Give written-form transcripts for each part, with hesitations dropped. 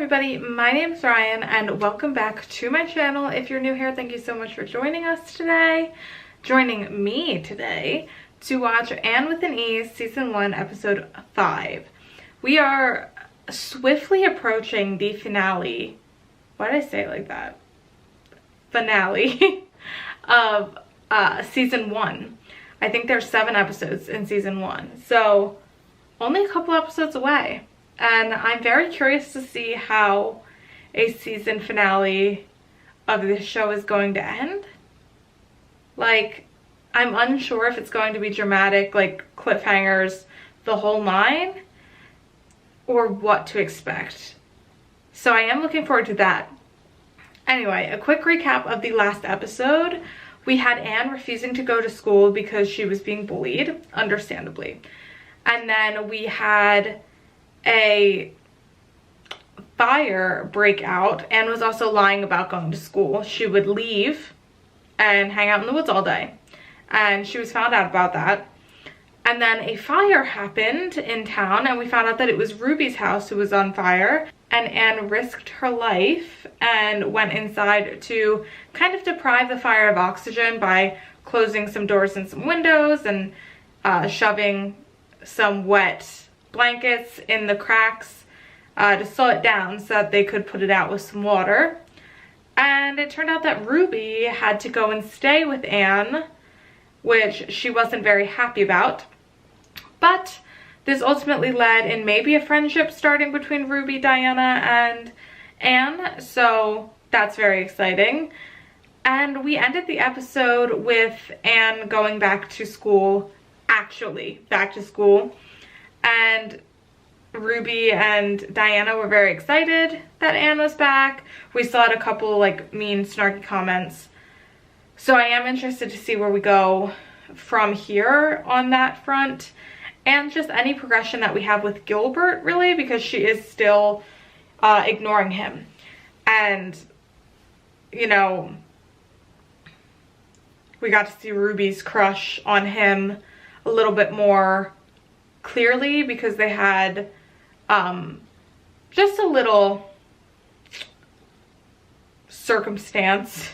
everybody, my name is Ryan and welcome back to my channel. If you're new here, thank you so much for joining us today. Joining me today to watch Anne with an E season 1 episode 5. We are swiftly approaching the finale. Why did I say it like that? Finale of season 1. I think there's 7 episodes in season 1, so only a couple episodes away. And I'm very curious to see how a season finale of this show is going to end. Like, I'm unsure if it's going to be dramatic, like cliffhangers, the whole 9, or what to expect. So I am looking forward to that. Anyway, a quick recap of the last episode. We had Anne refusing to go to school because she was being bullied, understandably. And then we had a fire break out. Anne was also lying about going to school. She would leave and hang out in the woods all day, and she was found out about that. And then a fire happened in town and we found out that it was Ruby's house who was on fire, and Anne risked her life and went inside to kind of deprive the fire of oxygen by closing some doors and some windows and shoving some wet blankets in the cracks to slow it down so that they could put it out with some water. And it turned out that Ruby had to go and stay with Anne, which she wasn't very happy about. But this ultimately led in maybe a friendship starting between Ruby, Diana, and Anne, so that's very exciting. And we ended the episode with Anne going back to school, actually back to school. And Ruby and Diana were very excited that Anne was back. We still had a couple like mean, snarky comments. So I am interested to see where we go from here on that front. And just any progression that we have with Gilbert, really, because she is still ignoring him. And, you know, we got to see Ruby's crush on him a little bit more clearly, because they had just a little circumstance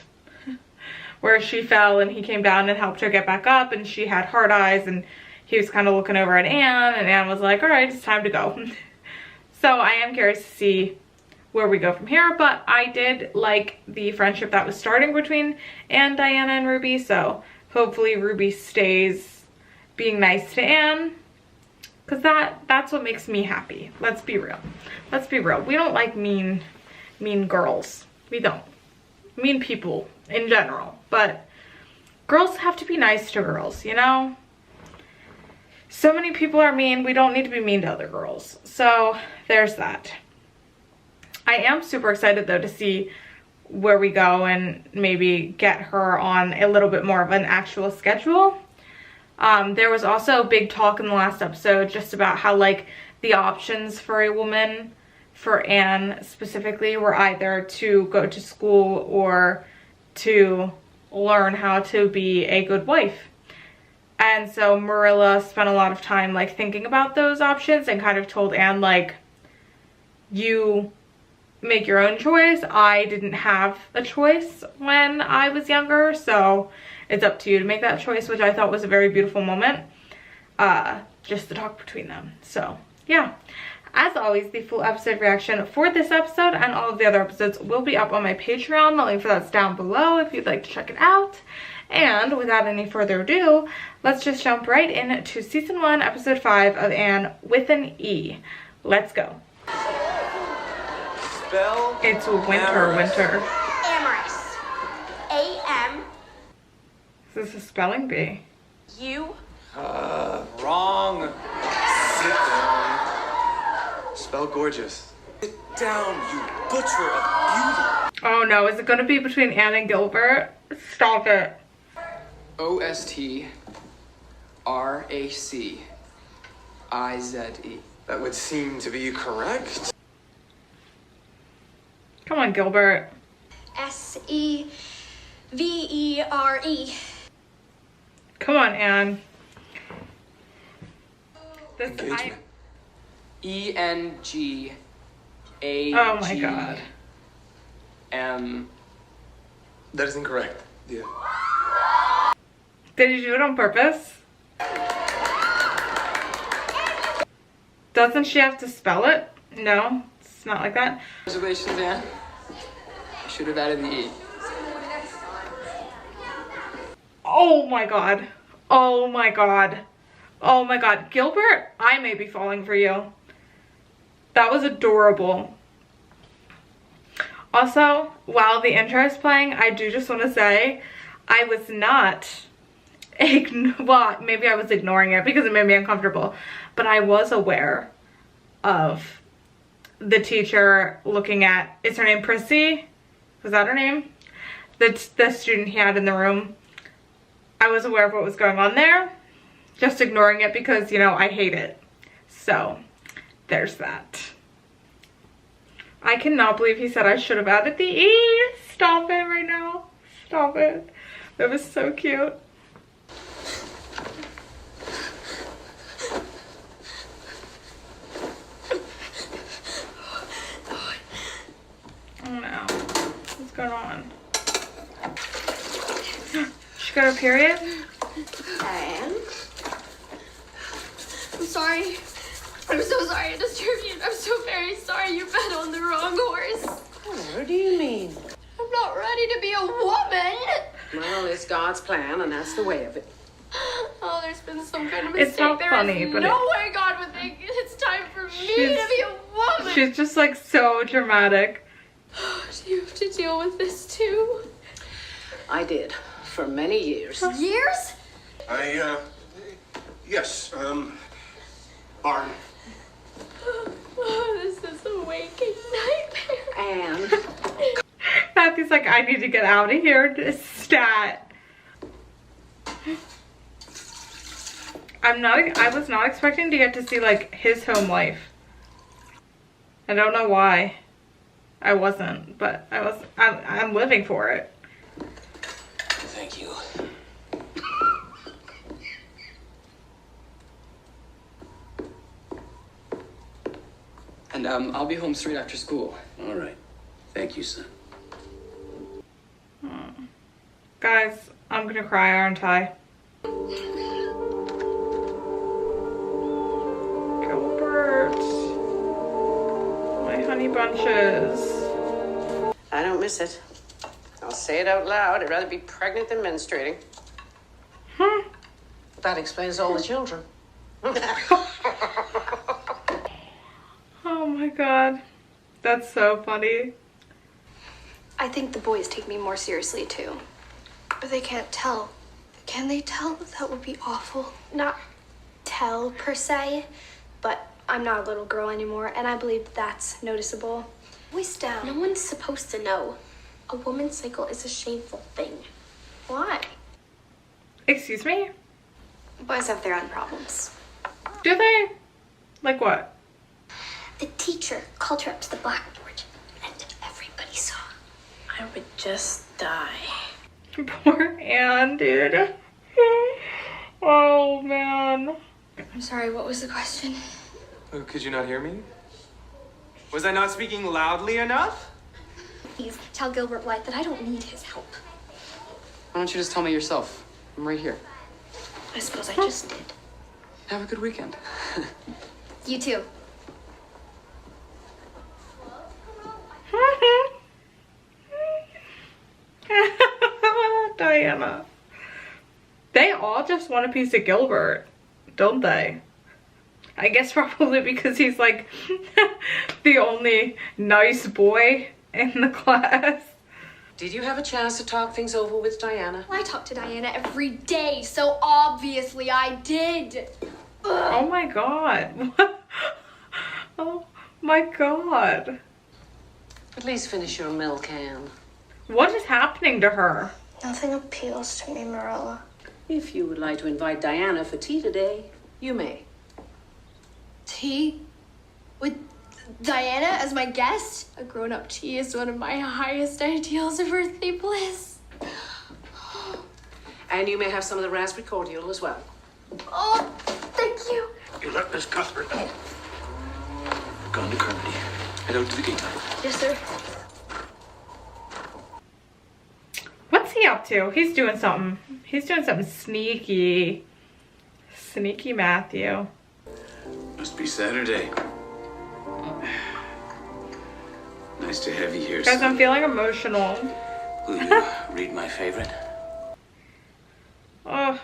where she fell and he came down and helped her get back up, and she had hard eyes and he was kind of looking over at Anne, and Anne was like, all right, it's time to go. So I am curious to see where we go from here, but I did like the friendship that was starting between Anne, Diana, and Ruby, so hopefully Ruby stays being nice to Anne, because that's what makes me happy. Let's be real. Let's be real. We don't like mean girls. We don't. Mean people in general, but girls have to be nice to girls, you know? So many people are mean. We don't need to be mean to other girls. So there's that. I am super excited though to see where we go and maybe get her on a little bit more of an actual schedule. There was also big talk in the last episode just about how like the options for a woman, for Anne specifically, were either to go to school or to learn how to be a good wife. And so Marilla spent a lot of time like thinking about those options and kind of told Anne, like, you make your own choice. I didn't have a choice when I was younger, so it's up to you to make that choice, which I thought was a very beautiful moment, just the talk between them. So yeah, as always, the full episode reaction for this episode and all of the other episodes will be up on my Patreon. The link for that's down below if you'd like to check it out. And without any further ado, let's just jump right into season 1, episode 5 of Anne with an E. Let's go. Spell it's winter. Amorous. A-M. Is this a spelling bee? U. Wrong. Sit down. Spell gorgeous. Sit down, you butcher of beauty. Oh no, is it gonna be between Anne and Gilbert? Stop it. O-S-T-R-A-C-I-Z-E. That would seem to be correct. Come on, Gilbert. S-E-V-E-R-E. Come on, Anne. This Engagement. E-N-G A. Oh my God. M. That is incorrect. Yeah. Did you do it on purpose? Doesn't she have to spell it? No, it's not like that. Reservations, Anne? I should have added the E. Oh my God. Oh my God. Oh my God. Gilbert, I may be falling for you. That was adorable. Also, while the intro is playing, I do just want to say I was not, well, maybe I was ignoring it because it made me uncomfortable, but I was aware of the teacher looking at, is her name Prissy? Was that her name? The student he had in the room. I was aware of what was going on there, just ignoring it because, you know, I hate it. So, there's that. I cannot believe he said I should have added the E. Stop it right now. Stop it. That was so cute. Oh no. What's going on? She got her period? And? I'm sorry. I'm so sorry to disturb you. I'm so very sorry you bet on the wrong horse. Oh, what do you mean? I'm not ready to be a woman. Well, it's God's plan, and that's the way of it. Oh, there's been some kind of It's mistake. not There funny, is but no way God would think it's time for me to be a woman. She's just like so dramatic. Do you have to deal with this too? I did, for many years. Years? Yes, barn. Oh, this is a waking nightmare. And Matthew's like, I need to get out of here. Stat. I was not expecting to get to see like his home life. I don't know why. I wasn't, but I'm living for it. Thank you. And I'll be home straight after school. All right. Thank you, son. Guys, I'm gonna cry, aren't I? Gilbert. My honey bunches. I don't miss it. I'll say it out loud. I'd rather be pregnant than menstruating. That explains all the children. Oh my God. That's so funny. I think the boys take me more seriously too. But they can't tell. Can they tell? That would be awful. Not tell per se, but I'm not a little girl anymore, and I believe that's noticeable. Voice down. No one's supposed to know. A woman's cycle is a shameful thing. Why? Excuse me? Boys have their own problems. Do they? Like what? The teacher called her up to the blackboard, and everybody saw. I would just die. Poor Anne, dude. Oh man. I'm sorry, what was the question? Oh, could you not hear me? Was I not speaking loudly enough? Please tell Gilbert White that I don't need his help. Why don't you just tell me yourself? I'm right here. I suppose I just did. Have a good weekend. You too. Diana. They all just want a piece of Gilbert, don't they? I guess probably because he's like the only nice boy in the class. Did you have a chance to talk things over with Diana? I talk to Diana every day, so obviously I did. Oh my God. Oh my God. At least finish your milk, Anne. What is happening to her? Nothing appeals to me, Marilla. If you would like to invite Diana for tea today, you may. Tea? With Diana as my guest? A grown-up tea is one of my highest ideals of earthly bliss. And you may have some of the raspberry cordial as well. Oh, thank you. You let Miss Cuthbert know. We're going to Carmody. Head out to the gate. Yes, sir. What's he up to? He's doing something. He's doing something sneaky. Sneaky Matthew. Must be Saturday. Nice to have you here, Guys, son. I'm feeling emotional. Will you read my favorite? Oh,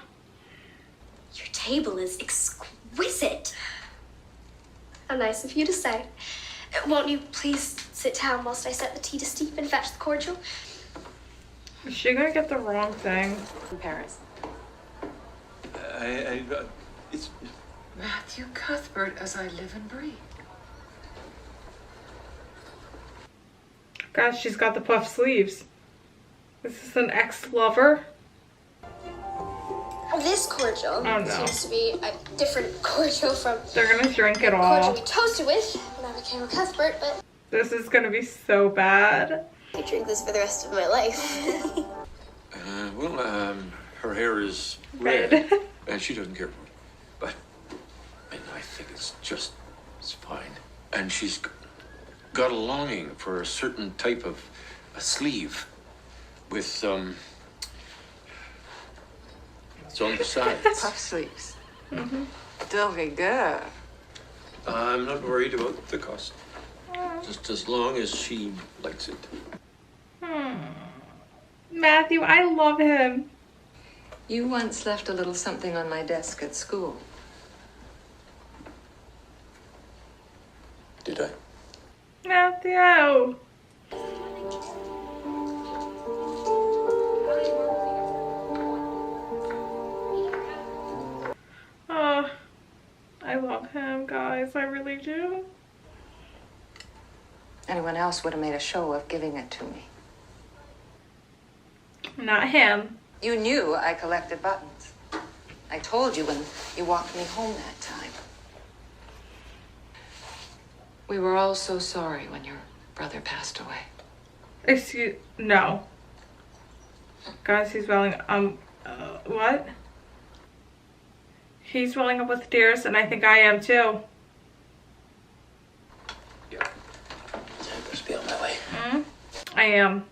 Your table is exquisite. How nice of you to say. Won't you please sit down whilst I set the tea to steep and fetch the cordial? is she gonna get the wrong thing? In Paris. It's Matthew Cuthbert, as I live and breathe. Guys, she's got the puff sleeves. Is this an ex-lover? This cordial Oh, no. seems to be a different cordial from They're gonna drink it cordial all. we toasted with when I became a Cuthbert, but This is gonna be so bad. I drink this for the rest of my life. her hair is Red. red, and she doesn't care for it. But I think it's fine. And she's got a longing for a certain type of a sleeve with it's on the sides. Puff sleeves. De rigueur. I'm not worried about the cost. Just as long as she likes it. Matthew, I love him. You once left a little something on my desk at school. Did I? Matthew. Oh, I love him, guys. I really do. Anyone else would have made a show of giving it to me. Not him. You knew I collected buttons. I told you when you walked me home that time. We were all so sorry when your brother passed away. No. Guys, he's welling, what? He's welling up with tears, and I think I am too. Yeah. I must be on my way. I am.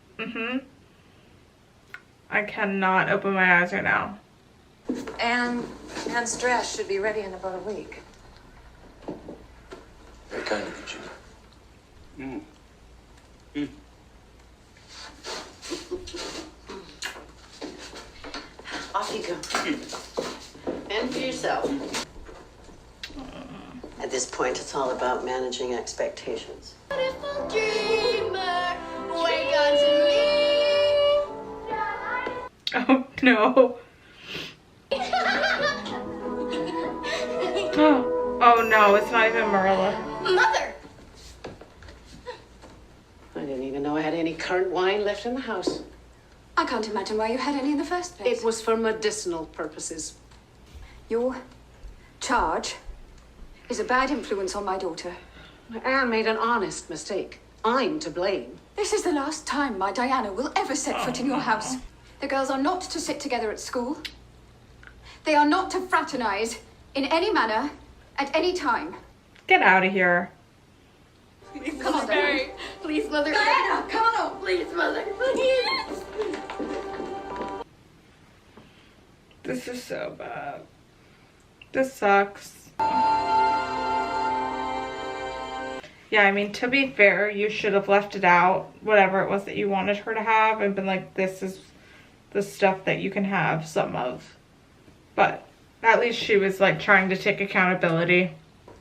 I cannot open my eyes right now. Anne's dress should be ready in about a week. Very kind of you, Judy. Off you go. And for yourself. At this point, it's all about managing expectations. Beautiful dreamer, wake unto me. Oh, no. Oh, no, it's not even Marilla. Mother! I didn't even know I had any currant wine left in the house. I can't imagine why you had any in the first place. It was for medicinal purposes. Your charge is a bad influence on my daughter. Anne made an honest mistake. I'm to blame. This is the last time my Diana will ever set foot in your house. The girls are not to sit together at school. They are not to fraternize in any manner at any time. Get out of here. Come on, Mary. Please, Mother. Diana, come on! Please, Mother. Please. This is so bad. This sucks. Yeah, I mean, to be fair, you should have left it out, whatever it was that you wanted her to have, and been like, this is the stuff that you can have some of. But at least she was like trying to take accountability.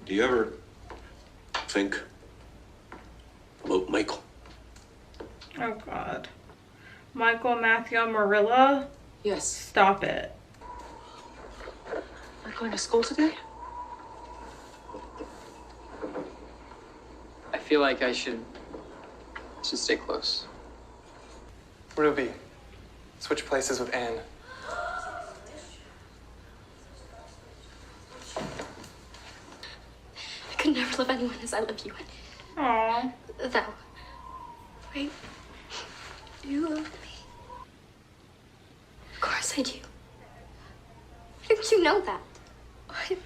Do you ever think about Michael? Oh, God. Michael, Matthew, Marilla, Yes. stop it. Am I going to school today? I feel like I should stay close. Ruby, switch places with Anne. I could never love anyone as I love you. Aww. Though. Wait. You love me. Of course I do. Didn't you know that? I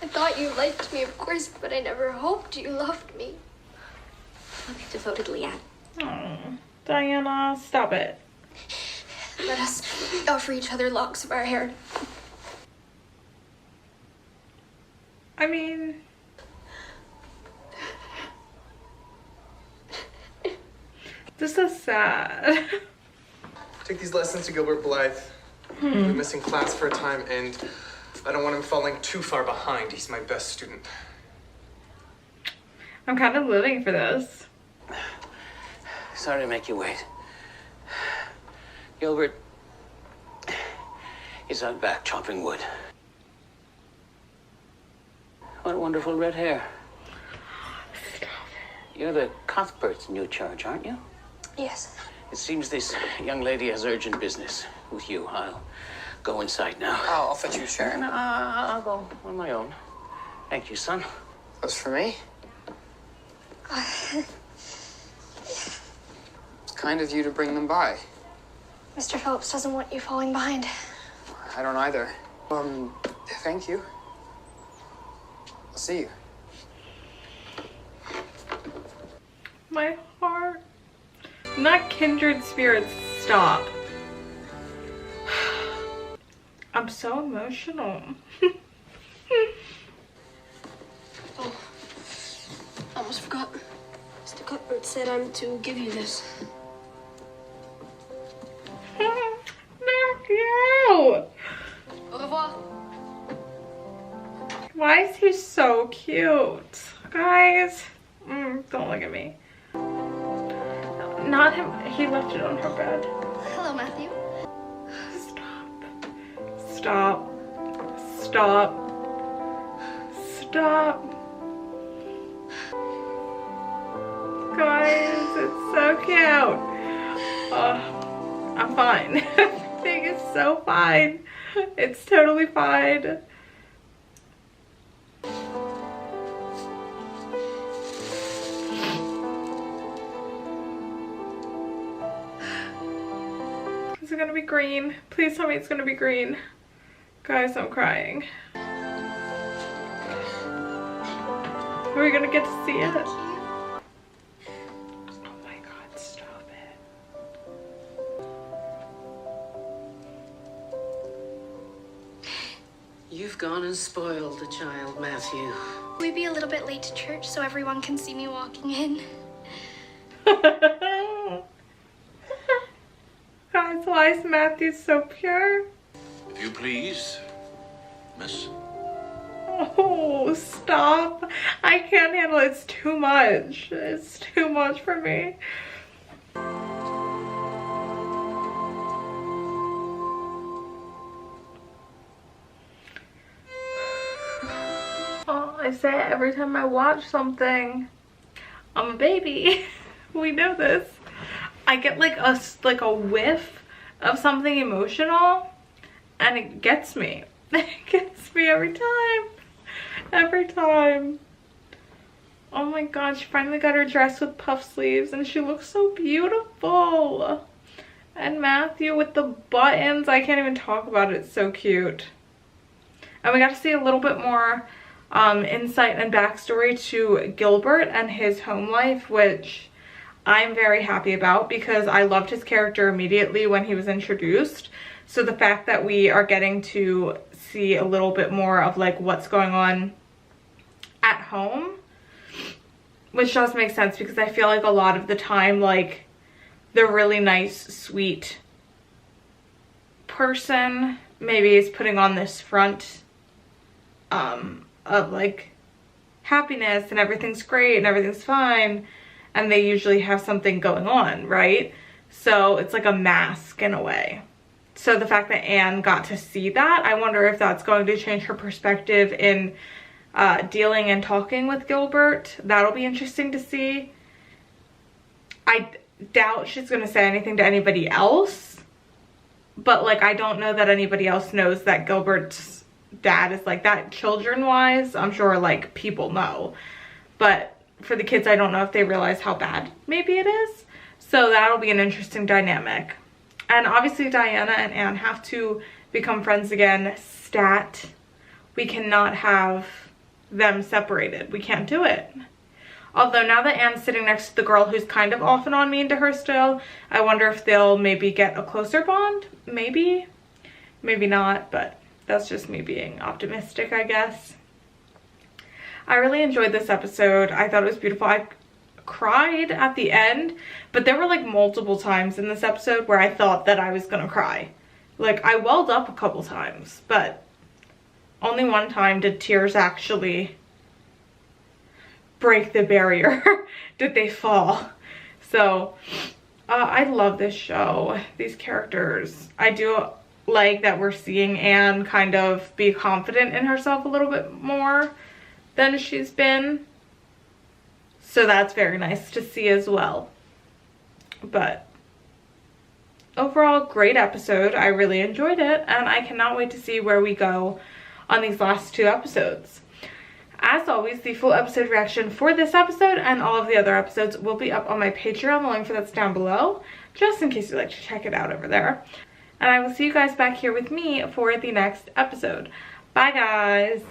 thought you liked me, of course, but I never hoped you loved me. love you devotedly, Anne. Oh, Diana, stop it. Let us offer each other locks of our hair. I mean, this is sad. Take these lessons to Gilbert Blythe. We're missing class for a time, and I don't want him falling too far behind. He's my best student. I'm kind of living for this. Sorry to make you wait. Gilbert is out back chopping wood. What wonderful red hair. You're the Cuthbert's new charge, aren't you? Yes. It seems this young lady has urgent business with you. I'll go inside now. Oh, I'll fetch you a chair. No, I'll go on my own. Thank you, son. That's for me. It's kind of you to bring them by. Mr. Phillips doesn't want you falling behind. I don't either. Thank you. I'll see you. My heart. Not kindred spirits, stop. I'm so emotional. Oh, almost forgot. Mr. Cuthbert said I'm to give you this. Matthew! Au revoir. Why is he so cute? Guys, don't look at me. Not him. He left it on her bed. Hello, Matthew. Stop. Stop. Stop. Guys, it's so cute. I'm fine. Everything is so fine. It's totally fine. Is it gonna be green? Please tell me it's gonna be green. Guys, I'm crying. Are we gonna get to see it? Oh my god, stop it. You've gone and spoiled the child, Matthew. Will we be a little bit late to church so everyone can see me walking in? Guys, why is Matthew so pure? If you please, miss. Oh, stop. I can't handle it. It's too much. It's too much for me. Oh, I say it every time I watch something. I'm a baby. We know this. I get like a whiff of something emotional and it gets me. It gets me every time. Every time. Oh my god, she finally got her dress with puff sleeves and she looks so beautiful. And Matthew with the buttons, I can't even talk about it, it's so cute. And we got to see a little bit more insight and backstory to Gilbert and his home life, which I'm very happy about because I loved his character immediately when he was introduced. So the fact that we are getting to see a little bit more of like what's going on at home, which does make sense because I feel like a lot of the time like the really nice, sweet person maybe is putting on this front of like happiness and everything's great and everything's fine, and they usually have something going on, right? So it's like a mask in a way. So the fact that Anne got to see that, I wonder if that's going to change her perspective in dealing and talking with Gilbert. That'll be interesting to see. I doubt she's going to say anything to anybody else, but like I don't know that anybody else knows that Gilbert's dad is like that. Children wise, I'm sure like people know, but for the kids I don't know if they realize how bad maybe it is. So that'll be an interesting dynamic. And obviously Diana and Anne have to become friends again. Stat. We cannot have them separated. We can't do it. Although now that Anne's sitting next to the girl who's kind of off and on mean to her still, I wonder if they'll maybe get a closer bond. Maybe. Maybe not, but that's just me being optimistic, I guess. I really enjoyed this episode. I thought it was beautiful. I cried at the end, but there were like multiple times in this episode where I thought that I was gonna cry. Like, I welled up a couple times, but only one time did tears actually break the barrier. Did they fall? So I love this show, these characters. I do like that we're seeing Anne kind of be confident in herself a little bit more than she's been, so that's very nice to see as well. But overall, great episode. I really enjoyed it, and I cannot wait to see where we go on these last 2 episodes. As always, the full episode reaction for this episode and all of the other episodes will be up on my Patreon. The link for that's down below, just in case you'd like to check it out over there. And I will see you guys back here with me for the next episode. Bye, guys.